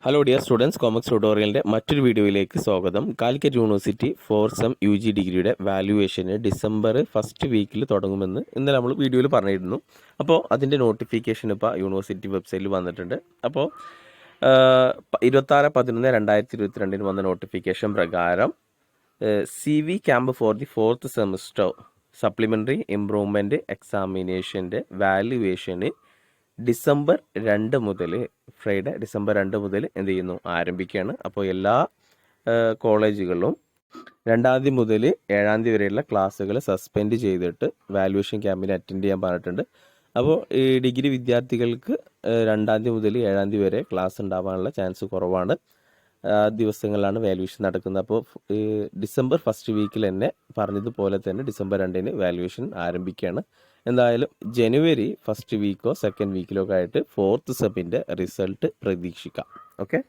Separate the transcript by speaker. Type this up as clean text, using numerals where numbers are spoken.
Speaker 1: Hello dear students, കോമക്സ് ട്യൂട്ടോറിയലിൻ്റെ മറ്റൊരു വീഡിയോയിലേക്ക് സ്വാഗതം. Calicut university 4th sem UG ഡിഗ്രിയുടെ വാല്യുവേഷന് ഡിസംബർ ഫസ്റ്റ് വീക്കിൽ തുടങ്ങുമെന്ന് ഇന്നലെ നമ്മൾ വീഡിയോയിൽ പറഞ്ഞിരുന്നു. അപ്പോൾ അതിൻ്റെ നോട്ടിഫിക്കേഷൻ ഇപ്പോൾ യൂണിവേഴ്സിറ്റി വെബ്സൈറ്റിൽ വന്നിട്ടുണ്ട്. അപ്പോൾ 26/11/2022 വന്ന നോട്ടിഫിക്കേഷൻ പ്രകാരം CV camp for the 4th semester supplementary improvement എക്സാമിനേഷൻ്റെ വാല്യുവേഷന് ഡിസംബർ 2 മുതൽ ഫ്രൈഡേ ഡിസംബർ 2 മുതൽ എന്ത് ചെയ്യുന്നു, ആരംഭിക്കുകയാണ്. അപ്പോൾ എല്ലാ കോളേജുകളിലും 2-ാം തീയതി മുതൽ 7-ാം തീയതി വരെയുള്ള ക്ലാസ്സുകൾ സസ്പെൻഡ് ചെയ്തിട്ട് വാല്യുവേഷൻ ക്യാമ്പിന് അറ്റൻഡ് ചെയ്യാൻ പറഞ്ഞിട്ടുണ്ട്. അപ്പോൾ ഈ ഡിഗ്രി വിദ്യാർത്ഥികൾക്ക് 2-ാം തീയതി മുതൽ 7-ാം തീയതി വരെ ക്ലാസ് ഉണ്ടാവാനുള്ള ചാൻസ് കുറവാണ്. ദിവസങ്ങളിലാണ് വാല്യുവേഷൻ നടക്കുന്നത്. അപ്പോൾ ഡിസംബർ ഫസ്റ്റ് വീക്കിൽ തന്നെ പറഞ്ഞതുപോലെ തന്നെ ഡിസംബർ 2-ന് വാല്യുവേഷൻ ആരംഭിക്കുകയാണ്. എന്തായാലും ജനുവരി ഫസ്റ്റ് വീക്കോ സെക്കൻഡ് വീക്കിലോ ഒക്കെ ആയിട്ട് 4th സെമ്മിൻ്റെ റിസൾട്ട് പ്രതീക്ഷിക്കാം. ഓക്കെ.